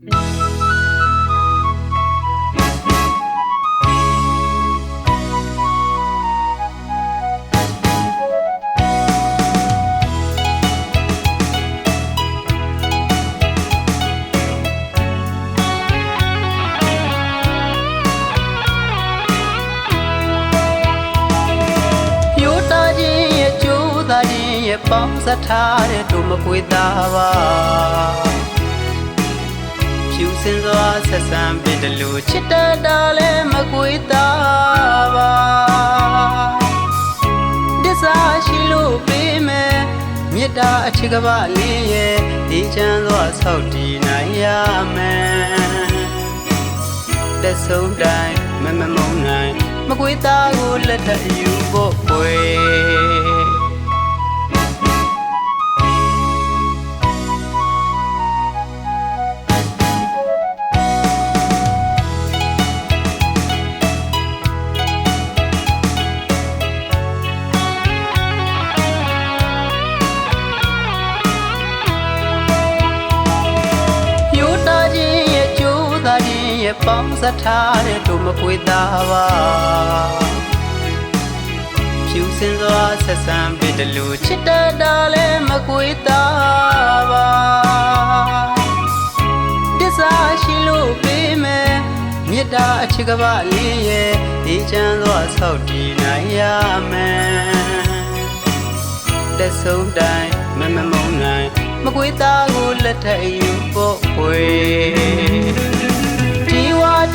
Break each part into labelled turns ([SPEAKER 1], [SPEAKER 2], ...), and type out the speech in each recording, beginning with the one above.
[SPEAKER 1] ပေါင်းစထားတဲ့တို့မကွေသားပါဖြူစင်စွာဆက်ဆံပြီးတလူချစ်တတ်တာလည်းမကွေသားပါဒစ္စာရှိလို့ပေးမယ်မေတ္တာအချစ်ကပလေးရဲ့ဒီချမ်းစွာဆောက်တည်နိုင်ရမယ်လက်ဆုံးတိုင်းမမုံနိုင်မကွေသားကိုလက်ထပ်ယူဖို့ပွေပေါင်းစထားတဲ့တို့မကွေသားပါဖြူစင်စွာဆက်ဆံပြီးတလူချစ်တတ်တာလည်းမကွေသားပါဒစ္စာရှိလို့ပေးမယ်မေတ္တာအချစ်ကပလေးရဲ့ဒီချမ်းစွာဆောက်တည်နိုင်ရမယ်လက်ဆုံးတိုင်းမမုံနိုင်မကွေသားကိုလက်ထပ်ယူဖို့ပွေ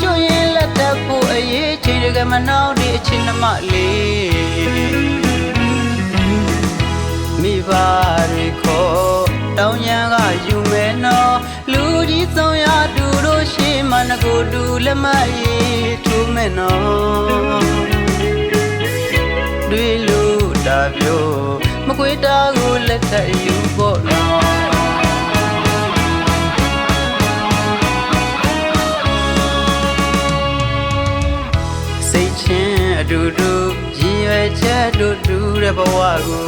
[SPEAKER 1] ကျွရင်လက်တက်ဖို့အရေးချင်းတကမနောက်ဒီအချင်းနှမလေးမိဘတွေခေါ်တောင်းရန်ကယူမယ်နော်လူကြီးဆုံးရတူတို့ရှိမှငကိုတူလက်မရေးထိုးမယ်နော်တွေးလို့တာပြောမကွေးတာကိုလက်ထပ်ယူဖို့နော်အတူတူရည်ရွယ်ချက်တို့တူတဲ့ဘဝကို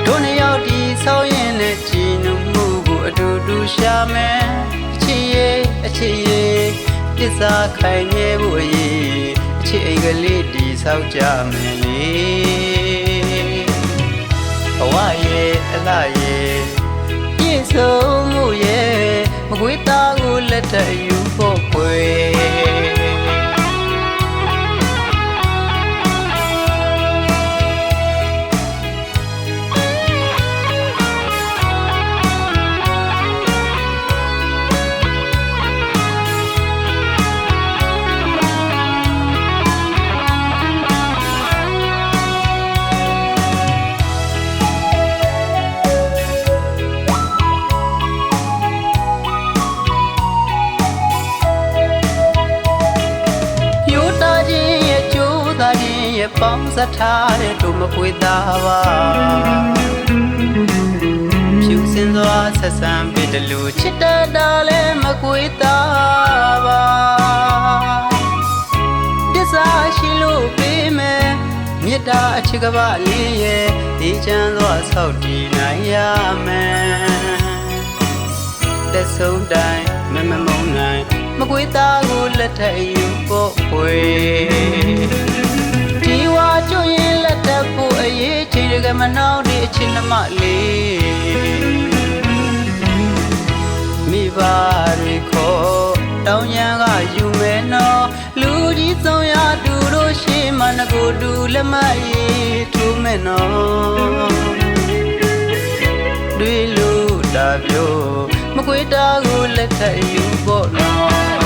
[SPEAKER 1] တို့နှစ်ယောက်ဒီဆောင်းရင်နဲ့ကြည်နူမှုကိုအတူတူရှာမယ်အချစ်ရဲ့တစ္ဆာခိုင်မြဲဖို့အရေးအချစ်အိမ်ကလေးဒီဆောက်ကြမယ်လေဘဝရဲ့အလားရဲ့ပြည့်စုံမှုရဲ့မကွေးသားကိုလက်ထပ်ယူဖို့ပွေပေါင်းစထားတဲ့တို့မကွေသားပါဖြူစင်စွာဆက်ဆံပြီးတလူချစ်တတ်တာလည်းမကွေသားပါဒစ္စာရှိလို့ပေးမယ်မေတ္တာအချစ်ကပလေးရဲ့ဒီချမ်းစွာဆောက်တည်နိုင်ရမယ်လက်ဆုံးတိုင်းမမုံနိုင်မကွေသားကိုလက်ထပ်ယူဖို့ပွေဒီဝါကျွရင်လက်တက်ဖို့အရေးချင်းတကမနောက်ဒီအချင်းနှမလေးမိဘတွေခေါ်တောင်းရန်ကယူမယ်နော်လူကြီးဆုံးရတူတို့ရှိမှငကိုတူလက်မရေးထိုးမယ်နော်တွေးလို့တာပြောမကွေးတာကိုလက်ထပ်ယူဖို့နော်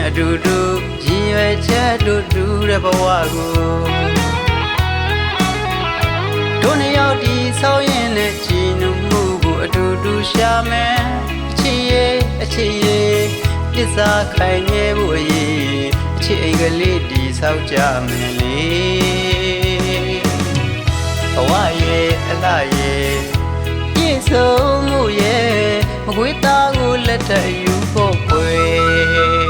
[SPEAKER 1] အတူတူရည်ရွယ်ချက်တို့တူတဲ့ဘဝကိုတို့နှစ်ယောက်ဒီဆောင်းရင်နဲ့ကြည်နူမှုကိုအတူတူရှာမယ်အချစ်ရဲ့တစ္ဆာခိုင်မြဲဖို့အရေးအချစ်အိမ်ကလေးဒီဆောက်ကြမယ်လေဘဝရဲ့အလားရဲ့ပြည့်စုံမှုရဲ့မကွေးသားကိုလက်ထပ်ယူဖို့ပွေ